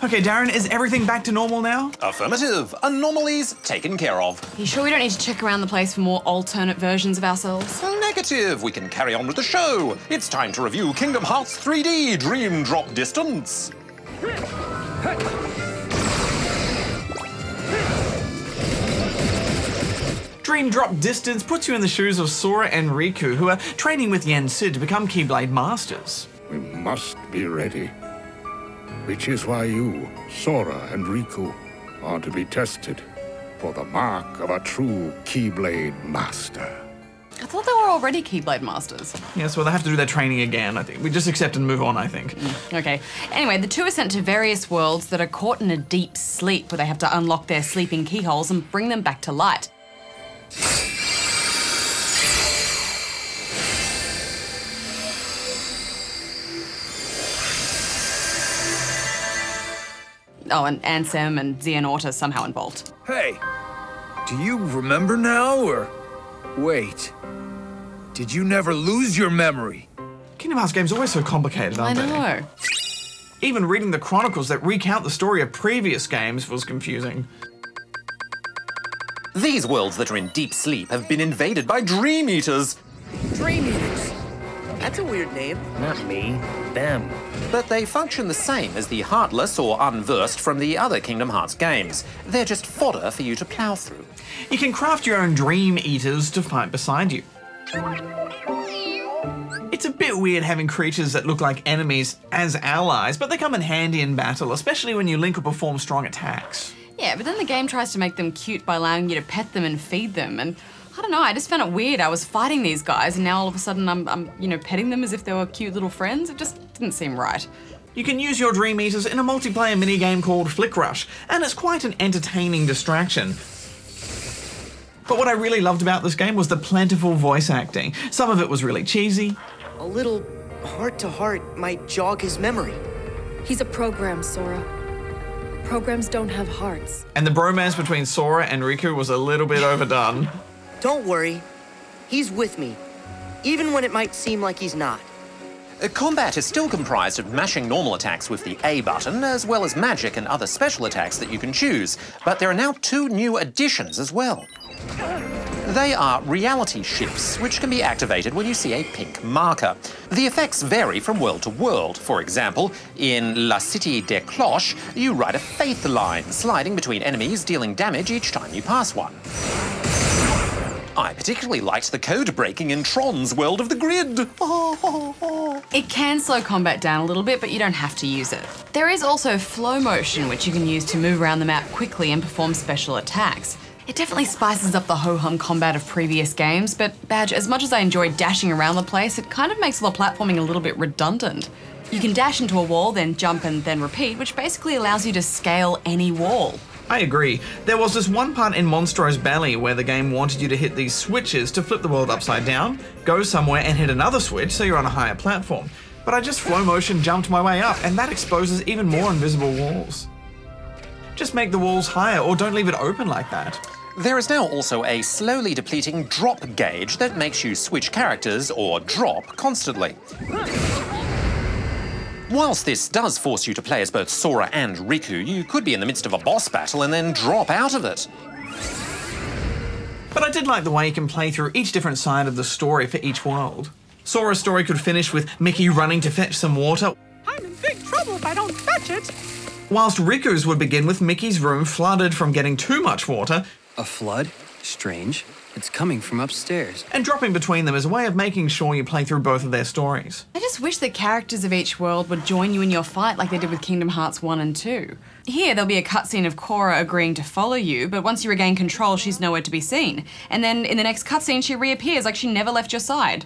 Okay, Darren, is everything back to normal now? Affirmative. Anomalies taken care of. You sure we don't need to check around the place for more alternate versions of ourselves? Negative. We can carry on with the show. It's time to review Kingdom Hearts 3D Dream Drop Distance. Dream Drop Distance puts you in the shoes of Sora and Riku, who are training with Yen Sid to become Keyblade Masters. We must be ready. Which is why you, Sora and Riku, are to be tested for the mark of a true Keyblade Master. I thought they were already Keyblade Masters. Yes, well, they have to do their training again, I think. We just accept and move on, I think. Okay. Anyway, the two are sent to various worlds that are caught in a deep sleep where they have to unlock their sleeping keyholes and bring them back to light. Oh, and Ansem and Xehanort are somehow involved. Hey, do you remember now, or... Wait, did you never lose your memory? Kingdom Hearts games are always so complicated, aren't they? I know. Even reading the chronicles that recount the story of previous games was confusing. These worlds that are in deep sleep have been invaded by Dream Eaters. Dream Eaters. That's a weird name. Not me, them. But they function the same as the Heartless or Unversed from the other Kingdom Hearts games. They're just fodder for you to plough through. You can craft your own Dream Eaters to fight beside you. It's a bit weird having creatures that look like enemies as allies, but they come in handy in battle, especially when you link or perform strong attacks. Yeah, but then the game tries to make them cute by allowing you to pet them and feed them, and I don't know, I just found it weird. I was fighting these guys and now all of a sudden I'm petting them as if they were cute little friends. It just didn't seem right. You can use your Dream Eaters in a multiplayer minigame called Flick Rush, and it's quite an entertaining distraction. But what I really loved about this game was the plentiful voice acting. Some of it was really cheesy. A little heart-to-heart might jog his memory. He's a program, Sora. Programs don't have hearts. And the bromance between Sora and Riku was a little bit overdone. Don't worry. He's with me, even when it might seem like he's not. Combat is still comprised of mashing normal attacks with the A button, as well as magic and other special attacks that you can choose. But there are now 2 new additions as well. They are reality ships, which can be activated when you see a pink marker. The effects vary from world to world. For example, in La Cité des Cloches, you ride a faith line, sliding between enemies, dealing damage each time you pass one. I particularly liked the code breaking in Tron's World of the Grid. It can slow combat down a little bit, but you don't have to use it. There is also flow motion, which you can use to move around the map quickly and perform special attacks. It definitely spices up the ho-hum combat of previous games, but Badge, as much as I enjoyed dashing around the place, it kind of makes all the platforming a little bit redundant. You can dash into a wall, then jump and then repeat, which basically allows you to scale any wall. I agree. There was this one part in Monstro's Belly where the game wanted you to hit these switches to flip the world upside down, go somewhere and hit another switch so you're on a higher platform. But I just flow motion jumped my way up, and that exposes even more invisible walls. Just make the walls higher or don't leave it open like that. There is now also a slowly depleting drop gauge that makes you switch characters or drop constantly. Whilst this does force you to play as both Sora and Riku, you could be in the midst of a boss battle and then drop out of it. But I did like the way you can play through each different side of the story for each world. Sora's story could finish with Mickey running to fetch some water. I'm in big trouble if I don't fetch it. Whilst Riku's would begin with Mickey's room flooded from getting too much water. A flood? Strange. It's coming from upstairs. And dropping between them as a way of making sure you play through both of their stories. I just wish the characters of each world would join you in your fight like they did with Kingdom Hearts 1 and 2. Here, there'll be a cutscene of Cora agreeing to follow you, but once you regain control, she's nowhere to be seen. And then in the next cutscene, she reappears like she never left your side.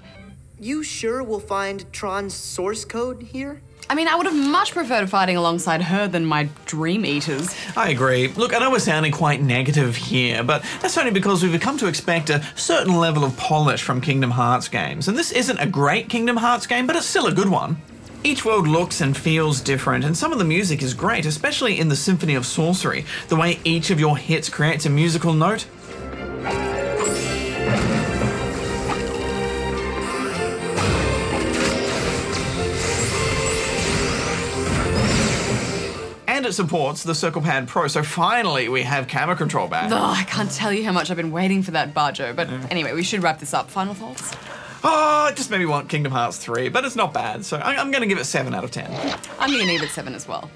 You sure we'll find Tron's source code here? I mean, I would have much preferred fighting alongside her than my Dream Eaters. I agree. Look, I know we're sounding quite negative here, but that's only because we've come to expect a certain level of polish from Kingdom Hearts games. And this isn't a great Kingdom Hearts game, but it's still a good one. Each world looks and feels different, and some of the music is great, especially in the Symphony of Sorcery. The way each of your hits creates a musical note. it supports the Circle Pad Pro, so finally we have camera control back. Oh, I can't tell you how much I've been waiting for that, Barjo. But anyway, we should wrap this up. Final thoughts? Oh, it just made me want Kingdom Hearts 3, but it's not bad, so I'm going to give it 7 out of 10. I'm going to give it 7 as well.